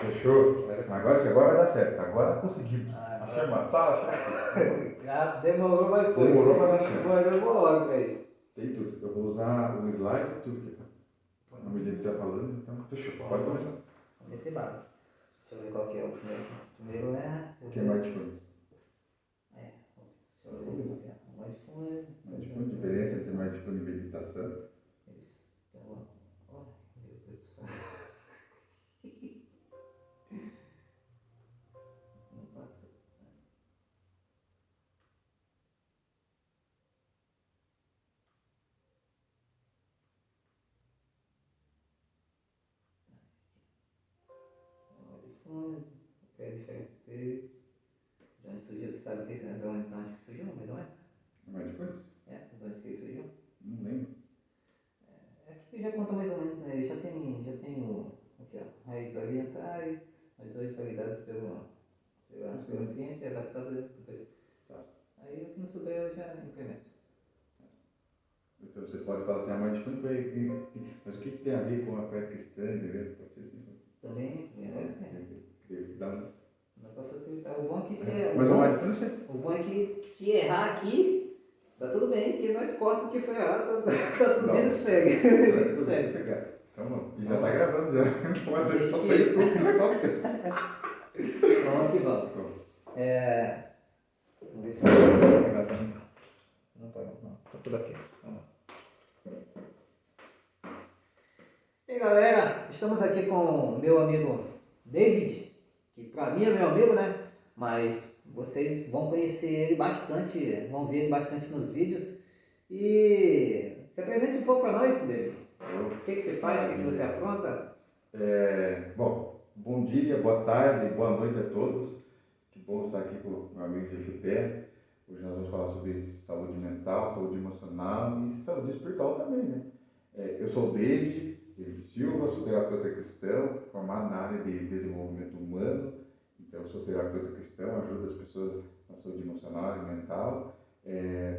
Fechou? Agora vai dar certo. Agora conseguimos. Achei uma sala, Demorou, mas foi. Demorou, mas achei. Agora eu vou logo pra isso. Tem tudo. Eu vou usar o slide e tudo. Na medida que você está falando, então fechou. Pode começar. Vou meter bala. Deixa eu ver qual que é o primeiro. O primeiro é. O que é mais difícil? Deixa eu ver qual que é. O mais fundo. Mais difícil, diferença entre mais difícil e meditação. Isso. Então, ó. Meu Deus do céu. Não passa. Mais fundo. Qual é a diferença deles? De onde surgiu? Você sabe de onde que surgiu? Mais ou menos? É mais difícil? De onde que ele surgiu? Não lembro. Aqui já conta mais ou menos, né? Já tem aqui, ó, raízes orientais, as duas validadas pela ciência e adaptadas para o Tá. Aí o que não souber eu já incremento. Então você pode falar assim, mais difícil, mas o que tem a ver com a fé cristã, entendeu? Pode ser assim. Também, dá para facilitar. O bom é que se Mas o mais difícil o bom é que se errar aqui, tá tudo bem, que nós cortamos o que foi errado, tá tudo vida que segue. Vida que segue. Então, e já tá gravando já. Então você Deixa só que- sei tudo esse negócio. Vamos que vamos. Vamos ver se vai pegar também. Não pegou, não. Tá tudo aqui. Vamos lá. E aí, galera, estamos aqui com o meu amigo David, que pra mim é meu amigo, né? Mas vocês vão conhecer ele bastante, vão ver ele bastante nos vídeos. E se apresente um pouco pra nós, David. O que você faz, o que você apronta? Bom dia, boa tarde, boa noite a todos. Que bom estar aqui com o meu amigo Jefité. Hoje nós vamos falar sobre saúde mental, saúde emocional e saúde espiritual também, né? Eu sou o David Silva, sou terapeuta cristão, formado na área de desenvolvimento humano. Então, eu sou terapeuta cristão, ajudo as pessoas na saúde emocional e mental.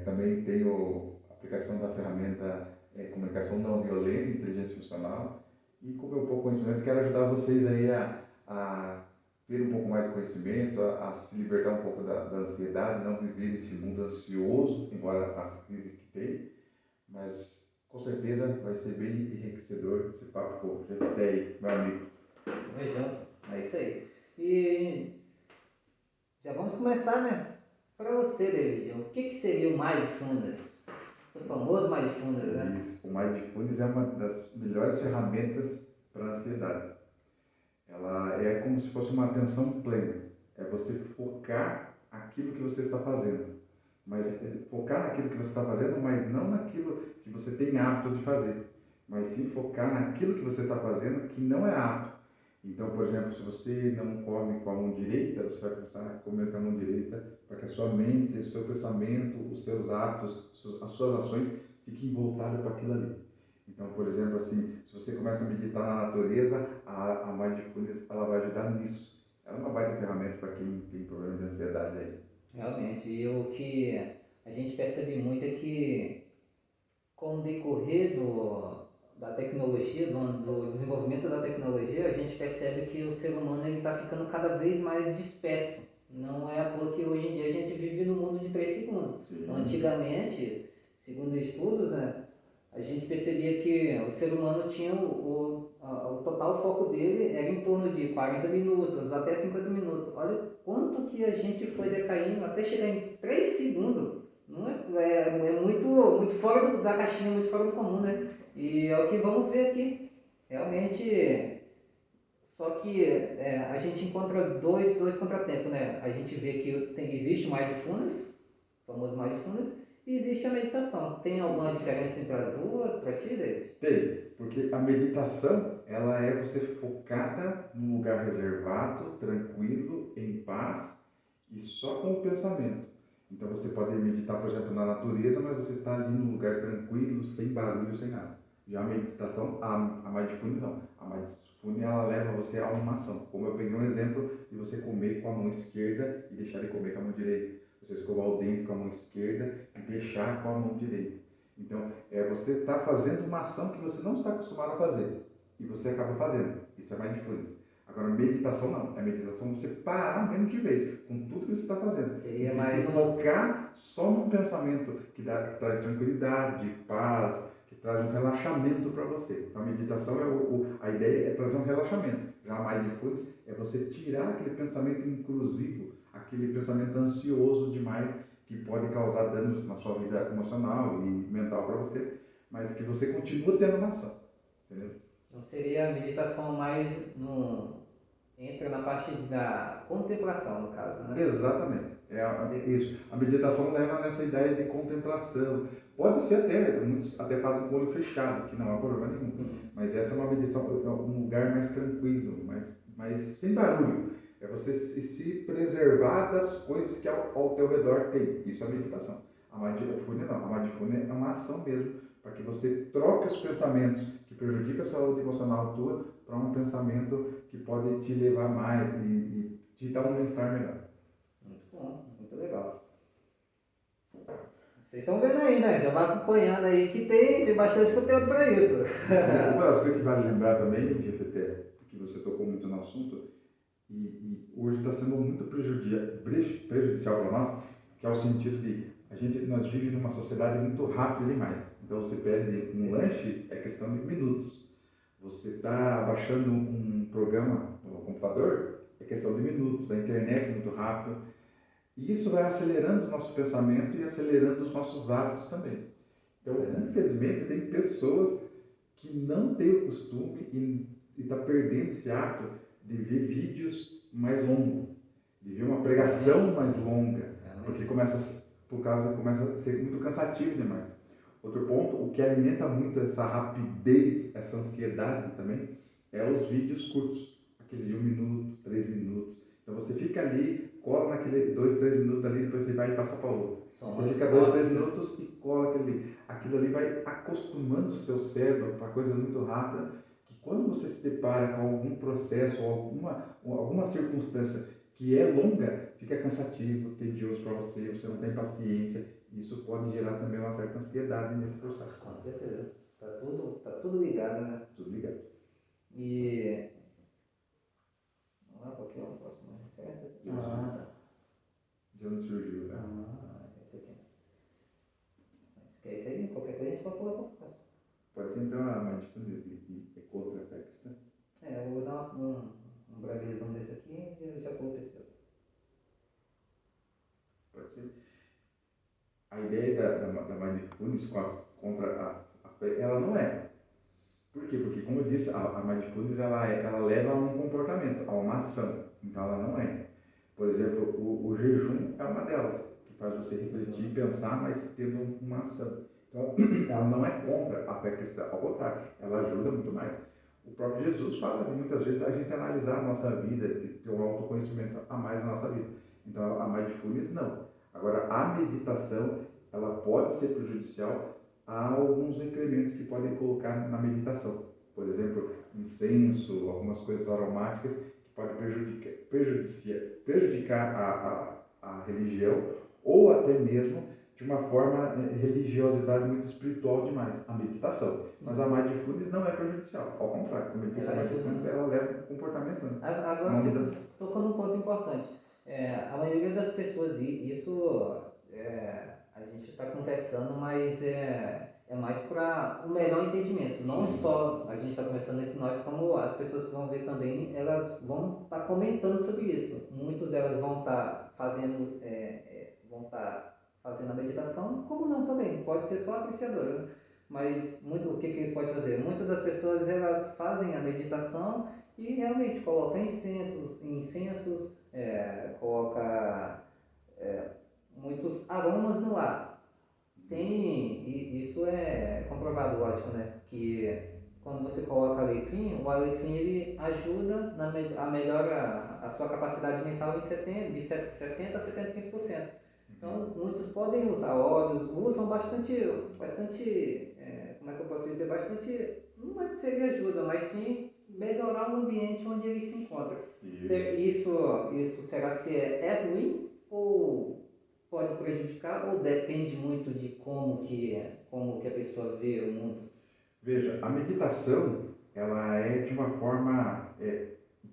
Também tenho aplicação da ferramenta comunicação não violenta, inteligência emocional. E com o meu pouco conhecimento, quero ajudar vocês aí a ter um pouco mais de conhecimento, a se libertar um pouco da ansiedade, não viver nesse mundo ansioso, embora as crises que tem, mas com certeza vai ser bem enriquecedor esse papo com o Jefité aí, meu amigo. Vejam, é isso aí. E já vamos começar, né? Para você, David, o que seria o Mindfulness? O famoso Mindfulness, né? Isso. O Mindfulness é uma das melhores ferramentas para a ansiedade. Ela é como se fosse uma atenção plena. É você focar aquilo que você está fazendo. Mas focar naquilo que você está fazendo, mas não naquilo que você tem hábito de fazer. Mas sim focar naquilo que você está fazendo que não é hábito. Então, por exemplo, se você não come com a mão direita, você vai começar a comer com a mão direita para que a sua mente, o seu pensamento, os seus hábitos, as suas ações fiquem voltadas para aquilo ali. Então, por exemplo, assim, se você começa a meditar na natureza, a Mindfulness ela vai ajudar nisso. Ela é uma baita ferramenta para quem tem problema de ansiedade aí. Realmente, e o que a gente percebe muito é que com o decorrer da tecnologia, do desenvolvimento da tecnologia, a gente percebe que o ser humano está ficando cada vez mais disperso. Não é porque hoje em dia a gente vive no mundo de 3 segundos. Sim. Antigamente, segundo estudos, né, a gente percebia que o ser humano tinha o total foco dele era em torno de 40 minutos até 50 minutos. Olha quanto que a gente foi decaindo até chegar em 3 segundos. Não é muito fora da caixinha, muito fora do comum, né? E é o que vamos ver aqui. Realmente, só que a gente encontra dois contratempos, né? A gente vê que existe o Mindfulness, o famoso Mindfulness, e existe a meditação. Tem alguma diferença entre as duas para ti, David? Tem, porque a meditação, ela é você focada num lugar reservado, tranquilo, em paz e só com o pensamento. Então você pode meditar, por exemplo, na natureza, mas você está ali num lugar tranquilo, sem barulho, sem nada. Já a meditação, a Mindfulness não. A Mindfulness ela leva você a uma ação. Como eu peguei um exemplo de você comer com a mão esquerda e deixar de comer com a mão direita. Você escovar o dente com a mão esquerda e deixar com a mão direita. Então, você está fazendo uma ação que você não está acostumado a fazer e você acaba fazendo. Isso é mindfulness. Agora, meditação não. É meditação você parar mesmo de vez com tudo que você está fazendo. Seria mais E focar só no pensamento que traz tranquilidade, paz, que traz um relaxamento para você. Então, a meditação, a ideia é trazer um relaxamento. Já a mindfulness é você tirar aquele pensamento intrusivo, aquele pensamento ansioso demais, que pode causar danos na sua vida emocional e mental para você, mas que você continua tendo uma ação. Entendeu? Não seria a meditação mais entra na parte da contemplação, no caso, né? Exatamente. Isso. A meditação leva nessa ideia de contemplação. Pode ser até, muitos até fazem com o olho fechado, que não há problema nenhum. Mas essa é uma meditação, um lugar mais tranquilo, mais sem barulho. É você se preservar das coisas que ao teu redor tem. Isso é meditação. A mindfulness não. A mindfulness é uma ação mesmo, para que você troque os pensamentos que prejudicam a saúde emocional tua para um pensamento que pode te levar mais e te dar um bem-estar melhor. Muito bom, muito legal. Vocês estão vendo aí, né? Já vai acompanhando aí que tem bastante conteúdo para isso. Uma das coisas que vale lembrar também, GFT, que você tocou muito no assunto, e hoje está sendo muito prejudicial para nós, que é o sentido de nós vivemos numa sociedade muito rápida demais. Então você pede um lanche, é questão de minutos. Você está baixando um programa no computador, é questão de minutos. A internet é muito rápido. E isso vai acelerando o nosso pensamento e acelerando os nossos hábitos também. Então, infelizmente, tem pessoas que não têm o costume e está perdendo esse hábito de ver vídeos mais longos, de ver uma pregação mais longa, porque começa a ser muito cansativo demais. Outro ponto, o que alimenta muito essa rapidez, essa ansiedade também, é os vídeos curtos, aqueles de 1 minuto, 3 minutos. Então você fica ali, cola naquele 2, 3 minutos ali, depois você vai e passa para o outro. Você fica 2, 3 minutos e cola aquele ali. Aquilo ali vai acostumando o seu cérebro para coisa muito rápida, que quando você se depara com algum processo ou alguma circunstância que é longa, fica cansativo, tedioso para você não tem paciência. Isso pode gerar também uma certa ansiedade nesse processo. Com certeza. Tá tudo ligado, né? Tudo ligado. E... Vamos lá, qual que é a próxima referência? De onde surgiu, né? Esse aqui. Mas que é esse aí, qualquer coisa a gente vai pular para o próximo. Pode ser então a mindfulness e contra effects, né? Eu vou dar um brevezão desse aqui e eu já pulo para esse outro. Pode ser. A ideia da mindfulness contra a fé, ela não é. Por quê? Porque, como eu disse, a mindfulness ela leva a um comportamento, a uma ação. Então, ela não é. Por exemplo, o jejum é uma delas, que faz você refletir e pensar, mas tendo uma ação. Então, ela não é contra a fé cristã, ao contrário, ela ajuda muito mais. O próprio Jesus fala de muitas vezes a gente analisar a nossa vida, de ter um autoconhecimento a mais na nossa vida. Então, a mindfulness não. Agora, a meditação, ela pode ser prejudicial a alguns incrementos que podem colocar na meditação. Por exemplo, incenso, algumas coisas aromáticas que podem prejudicar a religião ou até mesmo de uma forma religiosidade muito espiritual demais, a meditação. Sim. Mas a mindfulness não é prejudicial, ao contrário, como eu disse, a mindfulness ela leva um comportamento. Né? Agora você tocou num ponto importante. A maioria das pessoas, isso a gente está conversando, mas é mais para o melhor entendimento. Não só a gente está conversando entre nós, como as pessoas que vão ver também, elas vão estar comentando sobre isso. Muitas delas vão estar fazendo a meditação, como não também, pode ser só apreciadora, né? Mas o que eles podem fazer? Muitas das pessoas elas fazem a meditação e realmente colocam incensos, coloca muitos aromas no ar. E isso é comprovado, lógico, né? Que quando você coloca alecrim, o alecrim ele ajuda a melhorar a sua capacidade mental de 60% a 75%. Então, muitos podem usar óleos, usam bastante, como é que eu posso dizer, não é que seria ajuda, mas sim melhorar o ambiente onde eles se encontram. Isso será se é ruim ou pode prejudicar ou depende muito de como que a pessoa vê o mundo? Veja, a meditação, ela é de uma forma,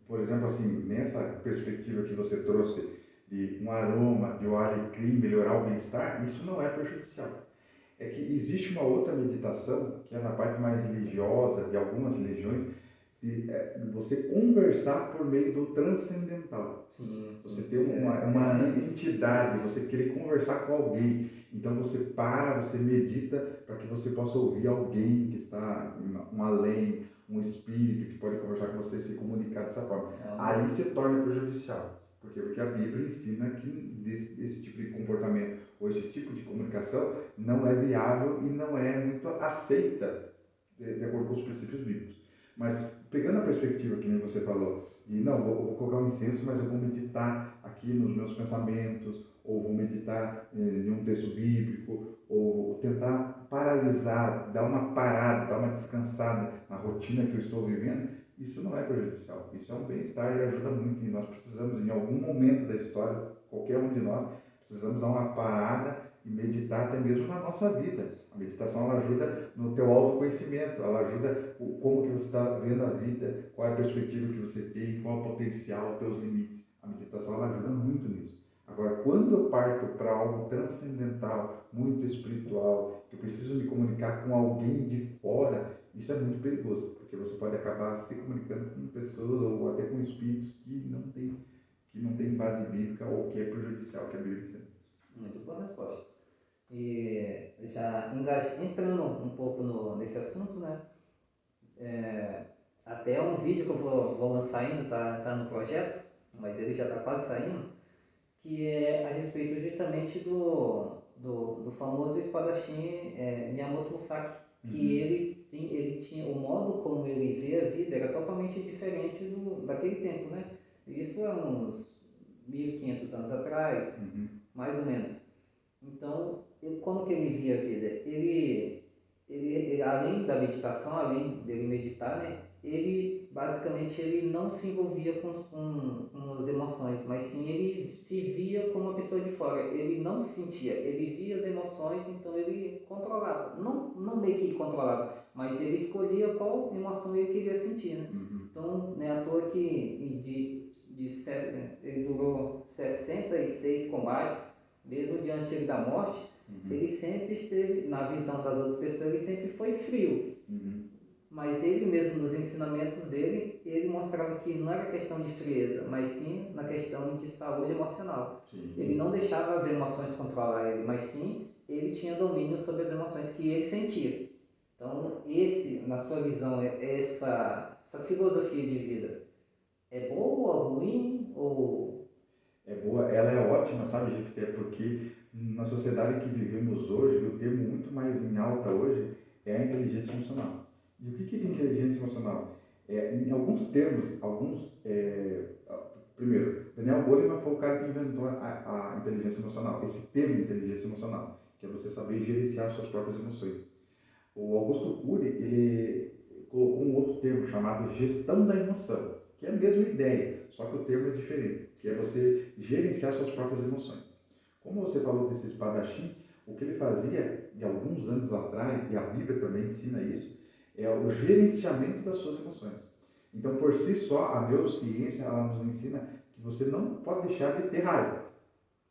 por exemplo, assim, nessa perspectiva que você trouxe de um aroma, de um alecrim melhorar o bem-estar, isso não é prejudicial. É que existe uma outra meditação, que é na parte mais religiosa, de algumas religiões, de você conversar por meio do transcendental. Sim, Você ter uma entidade, você querer conversar com alguém. Então você para, você medita para que você possa ouvir alguém que está um além, um espírito que pode conversar com você e se comunicar dessa forma. Aí se torna prejudicial. Por quê? Porque a Bíblia ensina que esse tipo de comportamento ou esse tipo de comunicação não é viável e não é muito aceita de acordo com os princípios bíblicos. Mas pegando a perspectiva que nem você falou, de não, vou colocar um incenso, mas eu vou meditar aqui nos meus pensamentos, ou vou meditar em um texto bíblico, ou tentar paralisar, dar uma parada, dar uma descansada na rotina que eu estou vivendo, isso não é prejudicial, isso é um bem-estar e ajuda muito. E nós precisamos, em algum momento da história, qualquer um de nós, precisamos dar uma parada e meditar até mesmo na nossa vida. A meditação ela ajuda no teu autoconhecimento, ela ajuda como que você está vendo a vida, qual é a perspectiva que você tem, qual é o potencial, os teus limites. A meditação ela ajuda muito nisso. Agora, quando eu parto para algo transcendental, muito espiritual, que eu preciso me comunicar com alguém de fora, isso é muito perigoso, porque você pode acabar se comunicando com pessoas ou até com espíritos que não tem base bíblica ou que é prejudicial, que a Bíblia ensina. Muito boa resposta. E já entrando um pouco nesse assunto, né? Até um vídeo que eu vou lançar ainda, tá no projeto, mas ele já está quase saindo, que é a respeito justamente do famoso espadachim Miyamoto Musashi, que ele tinha o modo como ele vê a vida era totalmente diferente daquele tempo, né? Isso há uns 1500 anos atrás, mais ou menos. Então, como que ele via a vida? Ele, além da meditação, além dele meditar, né? Ele, basicamente, ele não se envolvia com as emoções, mas sim ele se via como uma pessoa de fora. Ele não sentia, ele via as emoções, então ele controlava. Não meio que controlava, mas ele escolhia qual emoção ele queria sentir, né? Então, não é à toa que ele durou 66 combates, mesmo diante da morte, ele sempre esteve, na visão das outras pessoas, ele sempre foi frio. Mas ele mesmo, nos ensinamentos dele, ele mostrava que não era questão de frieza, mas sim na questão de saúde emocional. Ele não deixava as emoções controlar ele, mas sim ele tinha domínio sobre as emoções que ele sentia. Então, na sua visão, essa filosofia de vida é boa, ruim ou... É boa, ela é ótima, sabe, gente? Porque na sociedade que vivemos hoje, o termo muito mais em alta hoje é a inteligência emocional. E o que é inteligência emocional? Em alguns termos, primeiro, Daniel Goleman foi o cara que inventou a inteligência emocional, esse termo inteligência emocional, que é você saber gerenciar suas próprias emoções. O Augusto Cury, ele colocou um outro termo chamado gestão da emoção, que é a mesma ideia, só que o termo é diferente, que é você gerenciar suas próprias emoções. Como você falou desse espadachim, o que ele fazia, de alguns anos atrás, e a Bíblia também ensina isso, é o gerenciamento das suas emoções. Então, por si só, a neurociência ela nos ensina que você não pode deixar de ter raiva,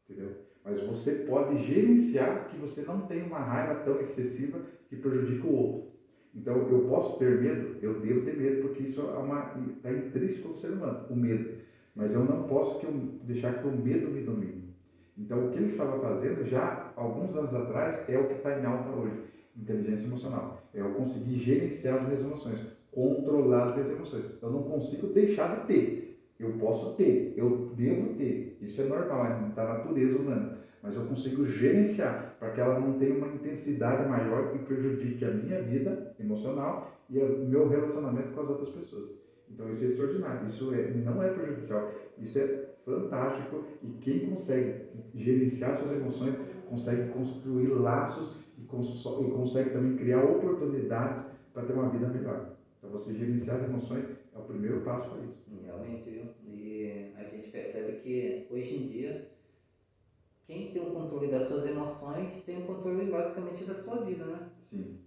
entendeu? Mas você pode gerenciar que você não tenha uma raiva tão excessiva que prejudique o outro. Então, eu posso ter medo, eu devo ter medo, porque isso está intrínseco no ser humano, o medo. Mas eu não posso deixar que o medo me domine. Então, o que ele estava fazendo já alguns anos atrás é o que está em alta hoje, inteligência emocional. É eu conseguir gerenciar as minhas emoções, controlar as minhas emoções. Eu não consigo deixar de ter. Eu posso ter, eu devo ter. Isso é normal, é da natureza humana. Mas eu consigo gerenciar para que ela não tenha uma intensidade maior e prejudique a minha vida emocional e o meu relacionamento com as outras pessoas. Então isso é extraordinário, não é prejudicial, isso é fantástico e quem consegue gerenciar suas emoções consegue construir laços e consegue também criar oportunidades para ter uma vida melhor. Então você gerenciar as emoções é o primeiro passo para isso. Realmente, viu? E a gente percebe que hoje em dia quem tem o controle das suas emoções tem o controle basicamente da sua vida, né? Sim.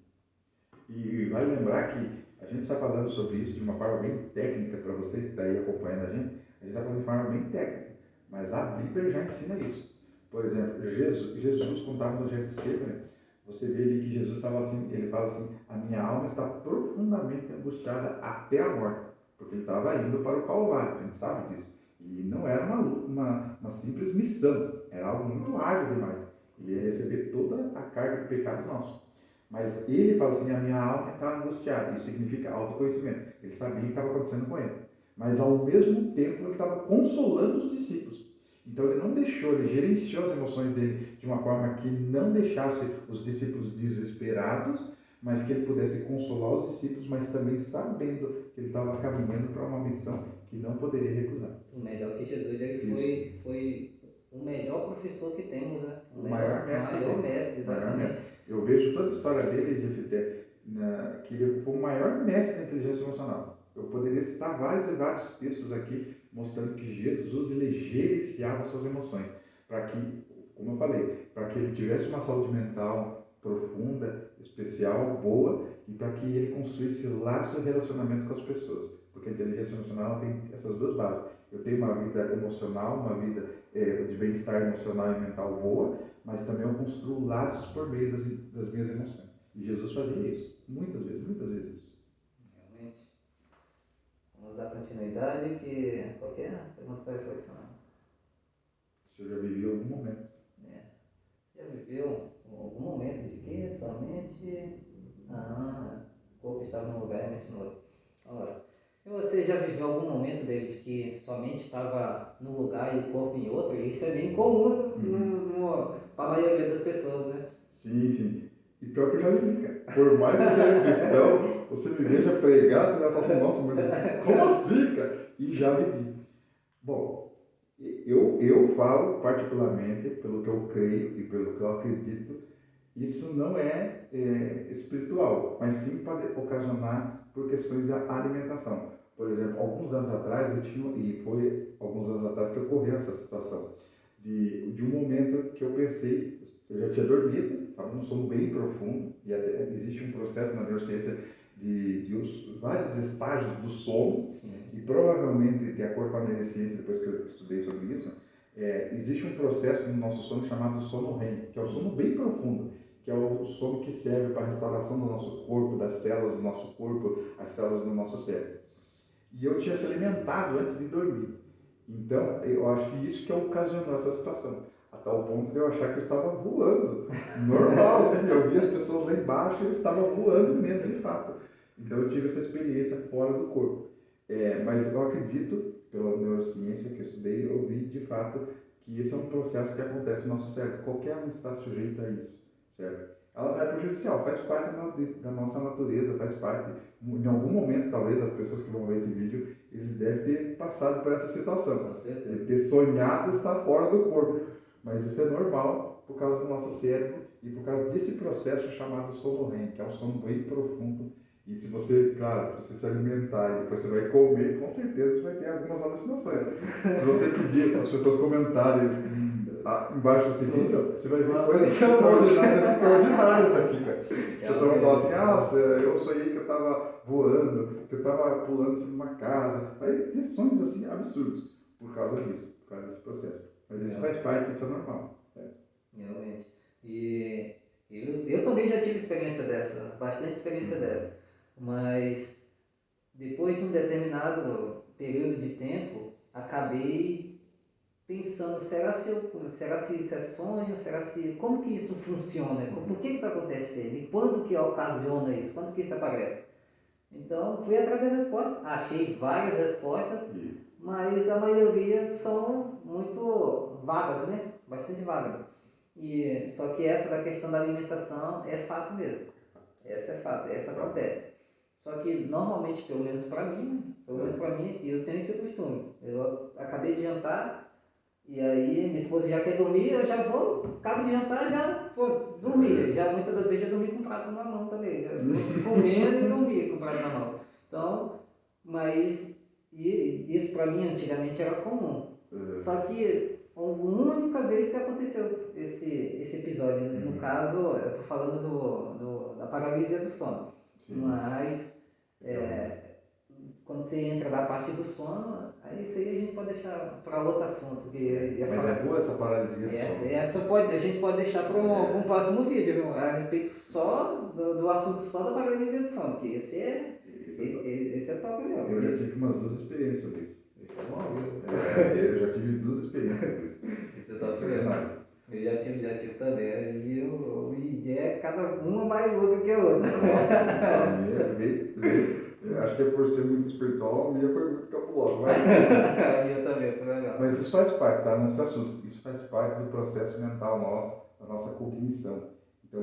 E vai lembrar que A gente está falando sobre isso de uma forma bem técnica, para você que está aí acompanhando a gente está falando de forma bem técnica, mas a Bíblia já ensina isso. Por exemplo, Jesus quando estava no Getsemane, você vê ali que Jesus estava assim, ele fala assim, a minha alma está profundamente angustiada até a morte, porque ele estava indo para o Calvário, a gente sabe disso. E não era uma simples missão, era algo muito árduo demais. Ele ia receber toda a carga do pecado nosso. Mas ele fala assim, a minha alma está angustiada, isso significa autoconhecimento. Ele sabia o que estava acontecendo com ele. Mas ao mesmo tempo ele estava consolando os discípulos. Então ele não deixou, ele gerenciou as emoções dele de uma forma que não deixasse os discípulos desesperados, mas que ele pudesse consolar os discípulos, mas também sabendo que ele estava caminhando para uma missão que não poderia recusar. O melhor que Jesus, ele foi o melhor professor que temos, né? O maior mestre. O maior mestre, exatamente. Eu vejo toda a história dele, Jefité, que ele foi o maior mestre da inteligência emocional. Eu poderia citar vários e vários textos aqui mostrando que Jesus ele gerenciava suas emoções, para que, como eu falei, para que ele tivesse uma saúde mental profunda, especial, boa, e para que ele construísse laço de relacionamento com as pessoas. Porque a inteligência emocional tem essas duas bases. Eu tenho uma vida emocional, uma vida de bem-estar emocional e mental boa, mas também eu construo laços por meio das minhas emoções. E Jesus fazia isso, muitas vezes. Realmente. Vamos dar continuidade, que qualquer pergunta para reflexão. Você já viveu algum momento? Já viveu algum momento de que somente o corpo estava num lugar e a mente no outro? Agora, e você já viveu algum momento, David, que somente estava num lugar e o corpo em outro? Isso é bem comum para a maioria das pessoas, né? Sim. E pior que eu já vivi, cara. Por mais que você seja cristão, você me veja pregar, você vai falar assim, nossa, mas como assim, cara? E já vivi. Bom, eu falo particularmente pelo que eu creio e pelo que eu acredito, isso não é espiritual, mas sim pode ocasionar por questões da alimentação. Por exemplo, alguns anos atrás foi alguns anos atrás que ocorreu essa situação, de um momento que eu pensei, eu já tinha dormido, estava num sono bem profundo, e até existe um processo na neurociência de vários estágios do sono, Sim. e provavelmente, de acordo com a neurociência, depois que eu estudei sobre isso, existe um processo no nosso sono chamado sono REM, que é o sono bem profundo, que é o sono que serve para a restauração do nosso corpo, das células do nosso corpo, as células do nosso cérebro. E eu tinha se alimentado antes de dormir. Então, eu acho que isso que ocasionou essa situação. A tal ponto de eu achar que eu estava voando. Normal, assim, eu via as pessoas lá embaixo e eu estava voando mesmo, de fato. Então, eu tive essa experiência fora do corpo. Mas eu acredito, pela neurociência que eu estudei, eu vi de fato que esse é um processo que acontece no nosso cérebro. Qualquer um está sujeito a isso, certo? Ela não é prejudicial, faz parte da nossa natureza, faz parte. Em algum momento, talvez, as pessoas que vão ver esse vídeo, eles devem ter passado por essa situação. Com certeza. De ter sonhado estar fora do corpo. Mas isso é normal por causa do nosso cérebro e por causa desse processo chamado sono REM, que é um sono bem profundo. E se você, claro, se você se alimentar e depois você vai comer, com certeza você vai ter algumas alucinações. Se você pedir para as pessoas comentarem embaixo desse vídeo, você vai ver coisas extraordinárias aqui, cara. As pessoas vão falar assim, eu sonhei que eu estava voando, que eu estava pulando em cima de uma casa. Vai ter sonhos assim absurdos por causa disso, por causa desse processo. Mas isso faz parte, isso é normal. Realmente. E eu também já tive experiência dessa, bastante experiência dessa. Mas depois de um determinado período de tempo, acabei pensando, será se isso é sonho? Como que isso funciona? Por que está acontecendo? E quando que ocasiona isso? Quando que isso aparece? Então, fui atrás da resposta. Achei várias respostas, mas a maioria são muito vagas, né? Bastante vagas. Só que essa da questão da alimentação é fato mesmo. Essa é fato, essa acontece. Só que normalmente, pelo menos para mim, eu tenho esse costume. Eu acabei de jantar, e aí minha esposa já quer dormir, eu já vou, acabo de jantar, já vou dormir. Já muitas das vezes já dormi com o prato na mão também. Comendo e dormir com o prato na mão. Então, mas isso para mim antigamente era comum. Só que a única vez que aconteceu esse episódio, no caso, eu estou falando da paralisia do sono. Sim. Mas Quando você entra na parte do sono, aí isso aí a gente pode deixar para outro assunto. Mas é boa essa paralisia do sono. Essa a gente pode deixar para um próximo vídeo, viu? A respeito só do assunto só da paralisia do sono, que esse é top mesmo. Eu já tive umas 2 experiências sobre isso. Isso é bom, viu? Eu já tive 2 experiências sobre isso. Isso é top mesmo. Eu já tive também. E é cada uma mais louca que a outra. A minha eu acho que é por ser muito espiritual, a minha foi muito cabulosa. A minha também, foi legal. Mas isso faz parte, tá? Não se assuste. Isso faz parte do processo mental nosso, da nossa cognição. Então,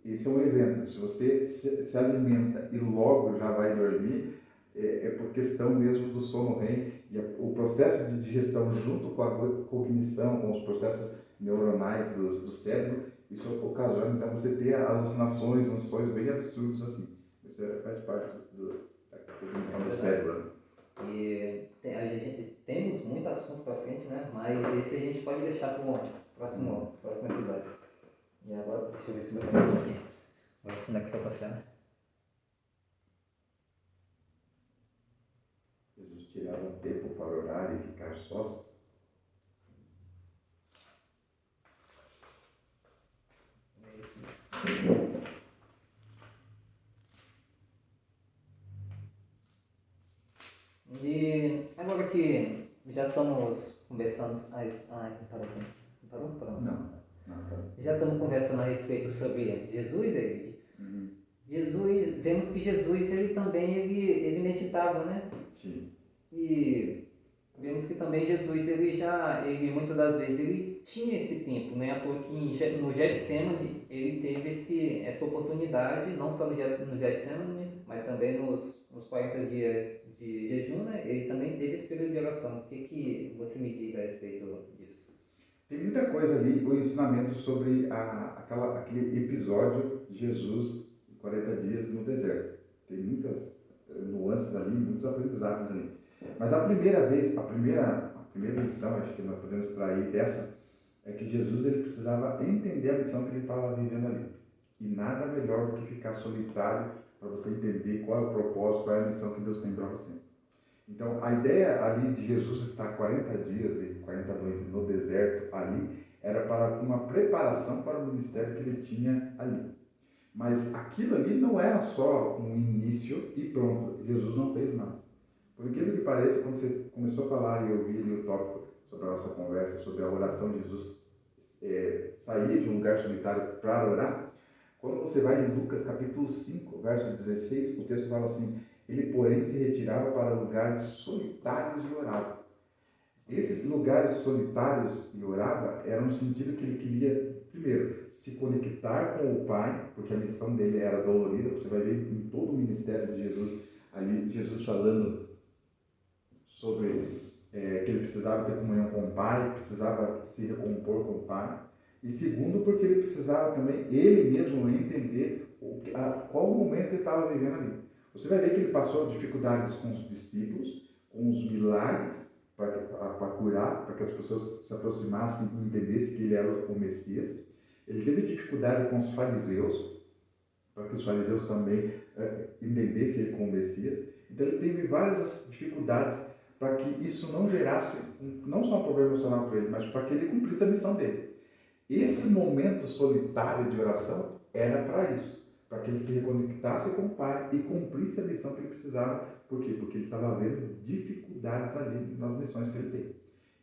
esse é um evento. Se você se alimenta e logo já vai dormir, é por questão mesmo do sono REM. E o processo de digestão junto com a cognição, com os processos neuronais do cérebro, isso ocasiona então você ter alucinações, sonhos bem absurdos assim. Isso faz parte da cognição do cérebro. E a gente temos muito assunto para frente, né? Mas esse a gente pode deixar para o próximo episódio. E agora, deixa eu ver se meu cabelo tá aqui. Vou conexão com a café, né? Jesus tirava tempo para orar e ficar sós. E agora que já estamos conversando. Parou? Não. Já estamos conversando a respeito sobre Jesus, David. Jesus, vemos que Jesus ele também ele meditava, né? Sim. E vemos que também Jesus ele muitas das vezes ele tinha esse tempo, né? À toa que no Getsemane ele teve essa oportunidade, não só no Getsemane, mas também nos 40 dias de jejum, né? Ele também teve esse período de oração. O que você me diz a respeito disso? Tem muita coisa ali, o ensinamento sobre aquele episódio de Jesus, 40 dias no deserto. Tem muitas nuances ali, muitos aprendizados ali. Mas a primeira lição, acho que nós podemos extrair dessa, é que Jesus ele precisava entender a missão que ele estava vivendo ali. E nada melhor do que ficar solitário para você entender qual é o propósito, qual é a missão que Deus tem para você. Então, a ideia ali de Jesus estar 40 dias e 40 noites no deserto ali, era para uma preparação para o ministério que ele tinha ali. Mas aquilo ali não era só um início e pronto, Jesus não fez mais. Por incrível que pareça, quando você começou a falar e eu vi ali o tópico sobre a nossa conversa, sobre a oração de Jesus sair de um lugar solitário para orar, quando você vai em Lucas capítulo 5, verso 16, o texto fala assim: ele, porém, se retirava para lugares solitários e orava. Esses lugares solitários e orava eram no sentido que ele queria, primeiro, se conectar com o Pai, porque a missão dele era dolorida. Você vai ver em todo o ministério de Jesus, ali Jesus falando sobre que ele precisava ter comunhão com o Pai, precisava se recompor com o Pai. E segundo, porque ele precisava também, ele mesmo, entender qual o momento que ele estava vivendo ali. Você vai ver que ele passou dificuldades com os discípulos, com os milagres para curar, para que as pessoas se aproximassem e entendessem que ele era o Messias. Ele teve dificuldade com os fariseus, para que os fariseus também entendessem ele como Messias. Então ele teve várias dificuldades para que isso não gerasse, não só um problema emocional para ele, mas para que ele cumprisse a missão dele. Esse momento solitário de oração era para isso, para que ele se reconectasse com o Pai e cumprisse a missão que ele precisava. Por quê? Porque ele estava vendo dificuldades ali nas missões que ele tem.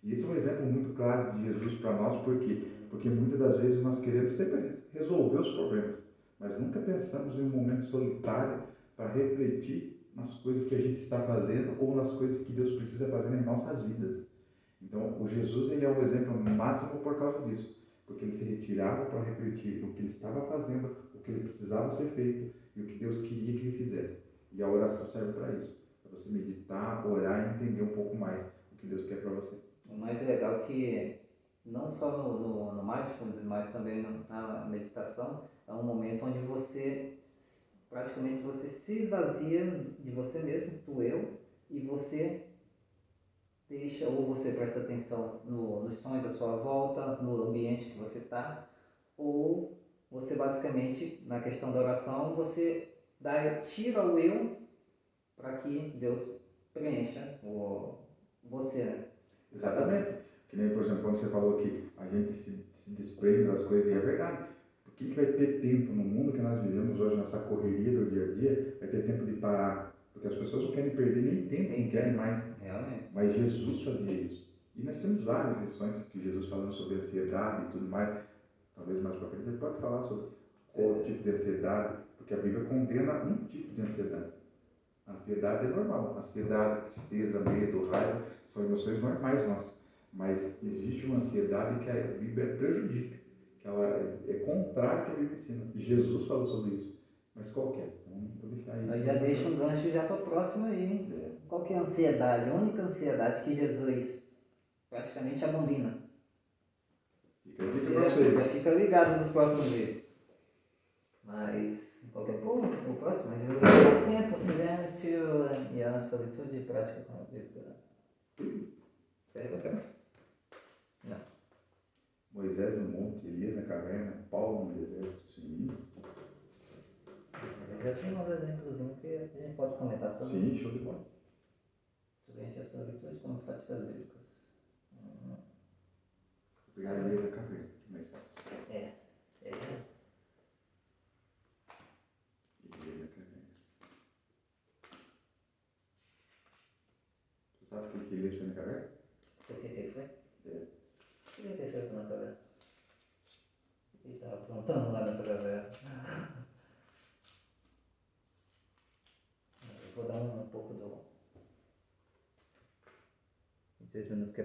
E esse é um exemplo muito claro de Jesus para nós, por quê? Porque muitas das vezes nós queremos sempre resolver os problemas, mas nunca pensamos em um momento solitário para refletir nas coisas que a gente está fazendo ou nas coisas que Deus precisa fazer em nossas vidas. Então, o Jesus ele é um exemplo máximo por causa disso. Porque ele se retirava para refletir o que ele estava fazendo, o que ele precisava ser feito e o que Deus queria que ele fizesse. E a oração serve para isso, para você meditar, orar e entender um pouco mais o que Deus quer para você. O mais legal é que, não só no mindfulness, mas também na meditação, é um momento onde praticamente você se esvazia de você mesmo, do eu, e você deixa, ou você presta atenção nos sons à sua volta, no ambiente que você está, ou você basicamente, na questão da oração, você tira o eu para que Deus preencha você, né? Exatamente. Que nem, por exemplo, quando você falou que a gente se desprende das coisas, e é verdade. Por que vai ter tempo no mundo que nós vivemos hoje, nessa correria do dia a dia, vai ter tempo de parar? Porque as pessoas não querem perder nem tempo, não querem mais. Realmente. Mas Jesus fazia isso. E nós temos várias lições que Jesus falando sobre ansiedade e tudo mais. Talvez mais para frente ele pode falar sobre qual tipo de ansiedade, porque a Bíblia condena um tipo de ansiedade. A ansiedade é normal. Ansiedade, tristeza, medo, raiva são emoções normais nossas. Mas existe uma ansiedade que a Bíblia prejudica, que ela é contrária ao que a Bíblia ensina. E Jesus falou sobre isso. Mas qual que é? Então, vou deixar aí. Eu já deixo um gancho já para o próximo aí. Qual que é a ansiedade? A única ansiedade que Jesus praticamente abomina. Fica a dica para você. Já fica ligado nos próximos vídeos. Mas, qualquer ponto, o próximo, Jesus dá tempo, silêncio e a solitude e prática com a Bíblia. Escreve você? Não. Moisés no monte, Elias na caverna, Paulo no deserto, sim. Já tem um exemplozinho que a gente pode comentar sobre. Sim, show de bola. Silêncio e a solitude como práticas bíblicas. Vou pegar Elias na caverna, que mais fácil. É. Elias na caverna. Você sabe por que Elias foi na caverna? Por que ele foi? É. Por que ele foi na caverna? O que ele estava aprontando lá nessa caverna? Eu vou dar um pouco do... 6 minutos que